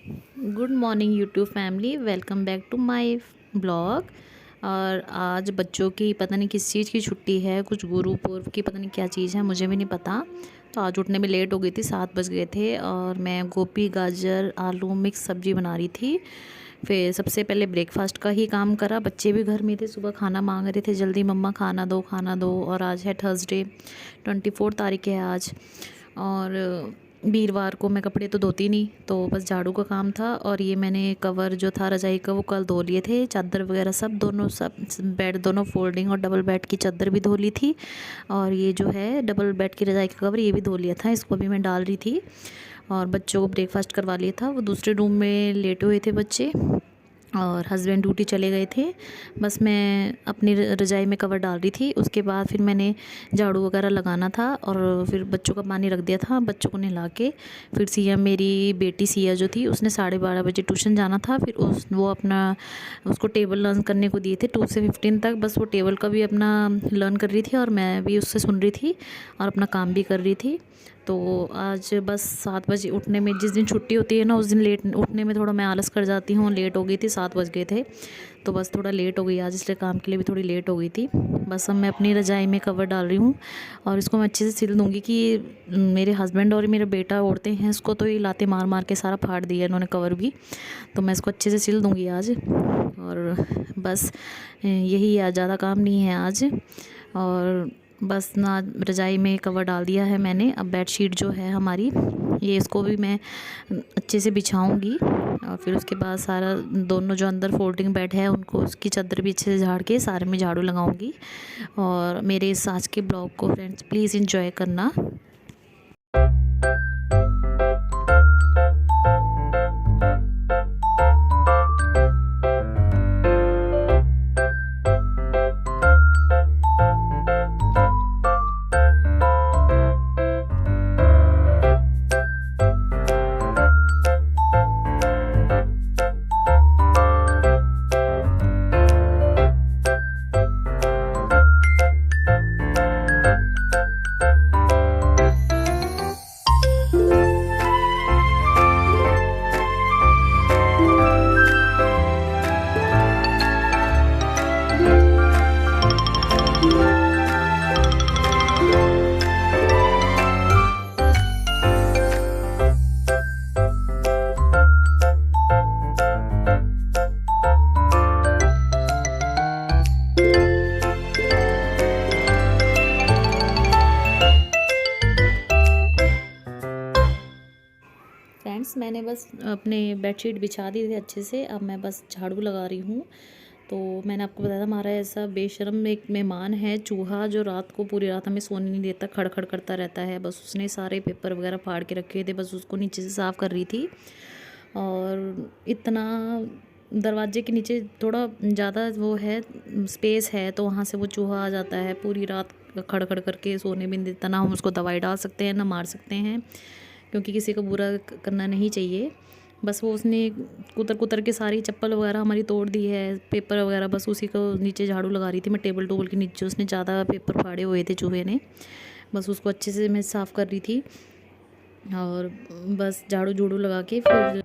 Good morning YouTube family, welcome back to my blog. और आज बच्चों की पता नहीं किस चीज़ की छुट्टी है, कुछ गुरु पूर्व की पता नहीं क्या चीज़ है, मुझे भी नहीं पता। तो आज उठने में लेट हो गई थी, 7 बज गए थे और मैं गोभी गाजर आलू मिक्स सब्ज़ी बना रही थी। फिर सबसे पहले ब्रेकफास्ट का ही काम करा। बच्चे भी घर में थे, सुबह खाना मांग रहे थे, जल्दी मम्मा खाना दो खाना दो। और आज है थर्सडे, 24 तारीख है आज। और वीरवार को मैं कपड़े तो धोती नहीं, तो बस झाड़ू का काम था। और ये मैंने कवर जो था रज़ाई का वो कल धो लिए थे, चादर वगैरह सब दोनों, सब बेड दोनों फोल्डिंग और डबल बेड की चादर भी धो ली थी। और ये जो है डबल बेड की रज़ाई का कवर ये भी धो लिया था, इसको भी मैं डाल रही थी। और बच्चों को ब्रेकफास्ट करवा लिया था, वो दूसरे रूम में लेटे हुए थे बच्चे और हस्बैंड ड्यूटी चले गए थे। बस मैं अपनी रज़ाई में कवर डाल रही थी। उसके बाद फिर मैंने झाड़ू वगैरह लगाना था और फिर बच्चों का पानी रख दिया था। बच्चों को नहला के फिर सिया, मेरी बेटी सिया जो थी, उसने 12:30 बजे ट्यूशन जाना था। फिर वो अपना उसको टेबल लर्न करने को दिए थे 2 से 15 तक। बस वो टेबल का भी अपना लर्न कर रही थी और मैं भी उससे सुन रही थी और अपना काम भी कर रही थी। तो आज बस 7 बजे उठने में, जिस दिन छुट्टी होती है ना उस दिन लेट उठने में थोड़ा मैं आलस कर जाती हूँ। लेट हो गई थी, 7 बज गए थे, तो बस थोड़ा लेट हो गई आज, इसलिए काम के लिए भी थोड़ी लेट हो गई थी। बस अब मैं अपनी रज़ाई में कवर डाल रही हूँ और इसको मैं अच्छे से सिल दूँगी कि मेरे हस्बैंड और मेरा बेटा ओढ़ते हैं इसको, तो ये लाते मार मार के सारा फाड़ दिया इन्होंने कवर भी। तो मैं इसको अच्छे से सिल दूँगी आज। और बस यही आज, ज़्यादा काम नहीं है आज। और बस ना रज़ाई में कवर डाल दिया है मैंने। अब बेडशीट जो है हमारी, ये इसको भी मैं अच्छे से बिछाऊंगी। और फिर उसके बाद सारा दोनों जो अंदर फोल्डिंग बेड है उनको, उसकी चादर भी अच्छे से झाड़ के सारे में झाड़ू लगाऊंगी। और मेरे इस आज के ब्लॉग को फ्रेंड्स प्लीज़ एंजॉय करना। फ्रेंड्स मैंने बस अपने बेडशीट बिछा दी थी अच्छे से, अब मैं बस झाड़ू लगा रही हूँ। तो मैंने आपको बताया था, हमारा ऐसा बेशर्म एक मेहमान है चूहा, जो रात को पूरी रात हमें सोने नहीं देता, खड़खड़ करता रहता है। बस उसने सारे पेपर वगैरह फाड़ के रखे थे, बस उसको नीचे से साफ़ कर रही थी। और इतना दरवाजे के नीचे थोड़ा ज़्यादा वो है, स्पेस है, तो वहाँ से वो चूहा आ जाता है, पूरी रात खड़खड़ करके सोने भी नहीं देता। ना हम उसको दवाई डाल सकते हैं ना मार सकते हैं, क्योंकि किसी को बुरा करना नहीं चाहिए। बस वो उसने कुतर कुतर के सारी चप्पल वगैरह हमारी तोड़ दी है, पेपर वगैरह, बस उसी को नीचे झाड़ू लगा रही थी मैं। टेबल टूबल के नीचे उसने ज़्यादा पेपर फाड़े हुए थे चूहे ने, बस उसको अच्छे से मैं साफ़ कर रही थी। और बस झाड़ू झूड़ू लगा के फिर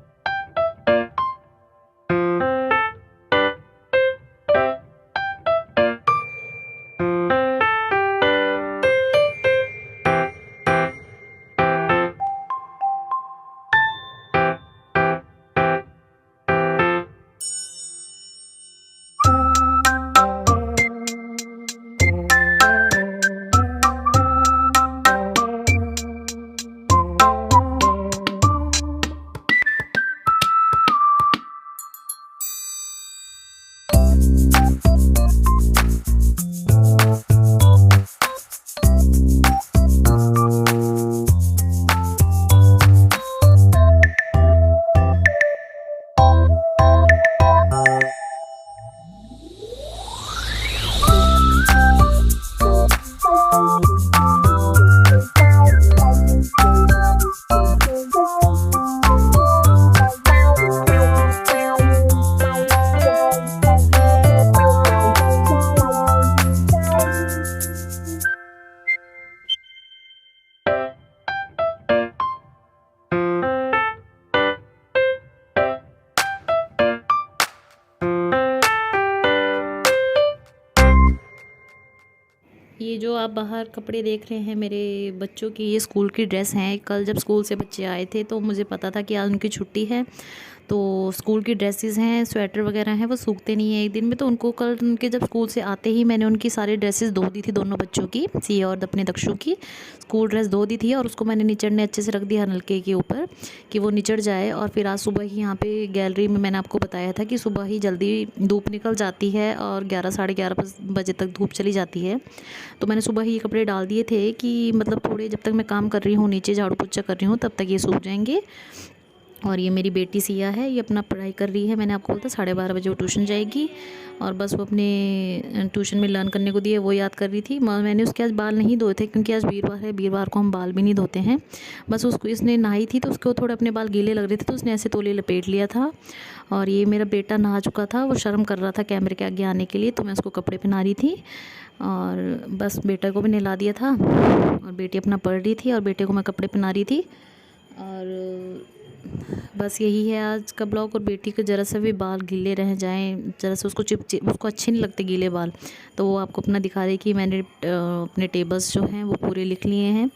ये जो आप बाहर कपड़े देख रहे हैं मेरे बच्चों की, ये स्कूल की ड्रेस हैं। कल जब स्कूल से बच्चे आए थे तो मुझे पता था कि आज उनकी छुट्टी है, तो स्कूल की ड्रेसेस हैं, स्वेटर वगैरह हैं, वो सूखते नहीं हैं एक दिन में। तो उनको कल उनके जब स्कूल से आते ही मैंने उनकी सारी ड्रेसेस धो दी थी, दोनों बच्चों की, सिया और अपने दक्षु की स्कूल ड्रेस धो दी थी। और उसको मैंने निचड़ने अच्छे से रख दिया नलके के ऊपर कि वो निचड़ जाए। और फिर आज सुबह ही यहाँ पे गैलरी में मैंने आपको बताया था कि सुबह ही जल्दी धूप निकल जाती है और 11 साढ़े 11 बजे तक धूप चली जाती है। तो मैंने सुबह ही ये कपड़े डाल दिए थे कि मतलब थोड़े जब तक मैं काम कर रही हूँ, नीचे झाड़ू पोछा कर रही हूँ, तब तक ये सूख जाएंगे। और ये मेरी बेटी सिया है, ये अपना पढ़ाई कर रही है। मैंने आपको बोला था 12:30 बजे वो ट्यूशन जाएगी और बस वो अपने ट्यूशन में लर्न करने को दिए, वो याद कर रही थी। मैंने उसके आज बाल नहीं धोए थे क्योंकि आज वीरवार है, वीरवार को हम बाल भी नहीं धोते हैं। बस उसको इसने नहाई थी तो उसको थोड़े अपने बाल गीले लग रहे थे तो उसने ऐसे तौलिए लपेट लिया था। और ये मेरा बेटा नहा चुका था, वो शर्म कर रहा था कैमरे के आगे आने के लिए, तो मैं उसको कपड़े पहना रही थी। और बस बेटा को भी नहला दिया था और बेटी अपना पढ़ रही थी और बेटे को मैं कपड़े पहना रही थी। और बस यही है आज का ब्लॉग। और बेटी के ज़रा सा भी बाल गीले रह जाएं, ज़रा सा उसको उसको अच्छे नहीं लगते गीले बाल, तो वो आपको अपना दिखा रही कि मैंने अपने टेबल्स जो हैं वो पूरे लिख लिए हैं।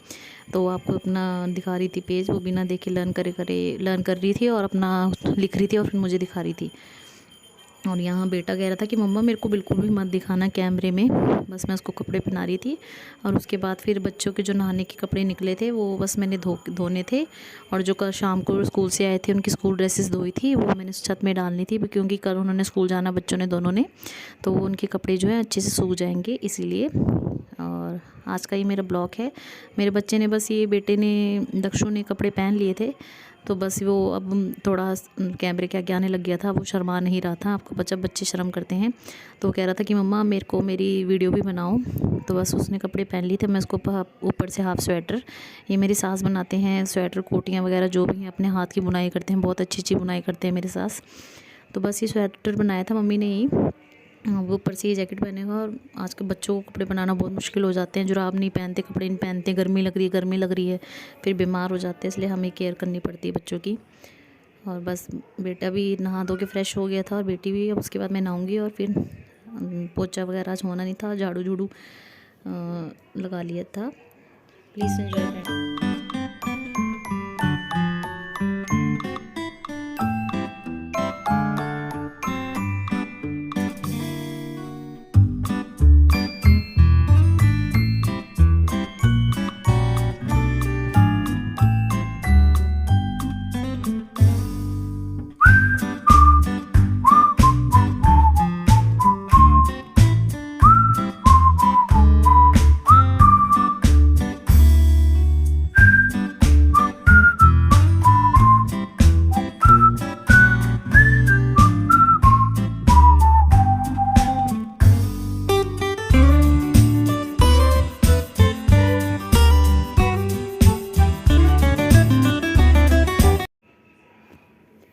तो वो आपको अपना दिखा रही थी पेज, वो बिना देखे लर्न कर रही थी और अपना लिख रही थी और फिर मुझे दिखा रही थी। और यहाँ बेटा कह रहा था कि मम्मा मेरे को बिल्कुल भी मत दिखाना कैमरे में। बस मैं उसको कपड़े पहना रही थी। और उसके बाद फिर बच्चों के जो नहाने के कपड़े निकले थे वो बस मैंने धोने थे। और जो कल शाम को स्कूल से आए थे उनकी स्कूल ड्रेसेस धोई थी, वो मैंने छत में डालनी थी क्योंकि कल उन्होंने स्कूल जाना बच्चों ने दोनों ने, तो वो उनके कपड़े जो हैं अच्छे से सूख जाएंगे इसीलिए। और आज का ये मेरा ब्लॉग है। मेरे बच्चे ने बस ये बेटे ने दक्षु ने कपड़े पहन लिए थे तो बस वो अब थोड़ा कैमरे के आगे आने लग गया था, वो शर्मा नहीं रहा था। आपको बच्चे शर्म करते हैं, तो वो कह रहा था कि मम्मा मेरे को मेरी वीडियो भी बनाओ। तो बस उसने कपड़े पहन लिए थे। मैं उसको ऊपर से हाफ़ स्वेटर, ये मेरी सास बनाते हैं स्वेटर कोटियाँ वगैरह जो भी हैं, अपने हाथ की बुनाई करते हैं, बहुत अच्छी अच्छी बुनाई करते हैं मेरे सास। तो बस ये स्वेटर बनाया था मम्मी ने ही, वो ऊपर से ये जैकेट पहनेगा। और आज के बच्चों को कपड़े बनाना बहुत मुश्किल हो जाते हैं, जुराब नहीं पहनते, कपड़े नहीं पहनते, गर्मी लग रही है फिर बीमार हो जाते हैं, इसलिए हमें केयर करनी पड़ती है बच्चों की। और बस बेटा भी नहा धो के फ्रेश हो गया था और बेटी भी। अब उसके बाद मैं नहाऊंगी और फिर पोछा वगैरह आज होना नहीं था, झाड़ू झूड़ू लगा लिया था। Please enjoy.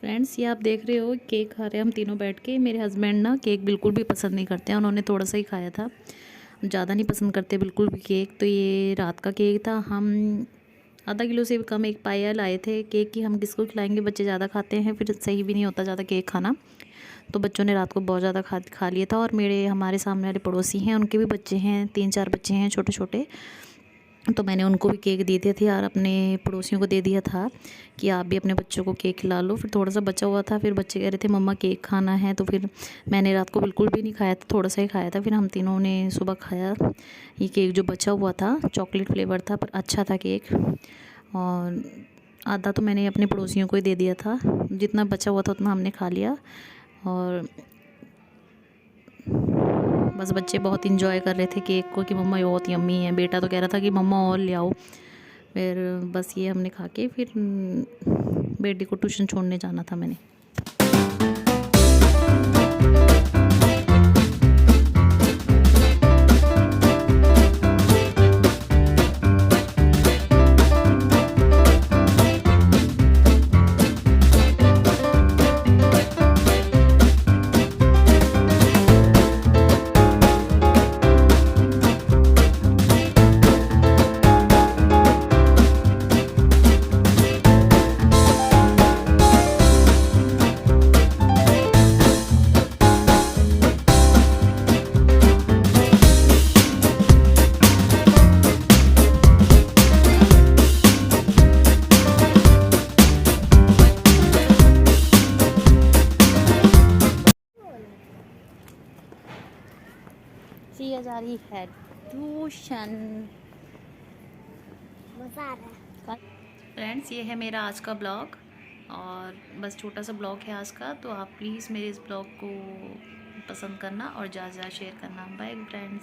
फ्रेंड्स ये आप देख रहे हो केक खा रहे हैं हम तीनों बैठ के। मेरे हस्बैंड ना केक बिल्कुल भी पसंद नहीं करते हैं, उन्होंने थोड़ा सा ही खाया था, ज़्यादा नहीं पसंद करते बिल्कुल भी केक। तो ये रात का केक था, हम आधा किलो से भी कम एक पाया लाए थे केक की। हम किसको खिलाएंगे, बच्चे ज़्यादा खाते हैं फिर सही भी नहीं होता ज़्यादा केक खाना। तो बच्चों ने रात को बहुत ज़्यादा खा लिया था। और हमारे सामने वाले पड़ोसी हैं, उनके भी बच्चे हैं, 3-4 बच्चे हैं छोटे छोटे, तो मैंने उनको भी केक दे दिया था यार, अपने पड़ोसियों को दे दिया था कि आप भी अपने बच्चों को केक खिला लो। फिर थोड़ा सा बचा हुआ था, फिर बच्चे कह रहे थे मम्मा केक खाना है, तो फिर मैंने रात को बिल्कुल भी नहीं खाया था, थोड़ा सा ही खाया था। फिर हम तीनों ने सुबह खाया ये केक जो बचा हुआ था, चॉकलेट फ्लेवर था पर अच्छा था केक। और आधा तो मैंने अपने पड़ोसियों को ही दे दिया था, जितना बचा हुआ था उतना हमने खा लिया। और बस बच्चे बहुत इंजॉय कर रहे थे केक को कि मम्मा ये बहुत यम्मी है। बेटा तो कह रहा था कि मम्मा और ले आओ। फिर बस ये हमने खा के फिर बेटी को ट्यूशन छोड़ने जाना था मैंने। सिया जा रही है ट्यूशन। मज़ा आ रहा है। फ्रेंड्स, ये है मेरा आज का ब्लॉग और बस छोटा सा ब्लॉग है आज का। तो आप प्लीज़ मेरे इस ब्लॉग को पसंद करना और ज़्यादा शेयर करना। Bye friends.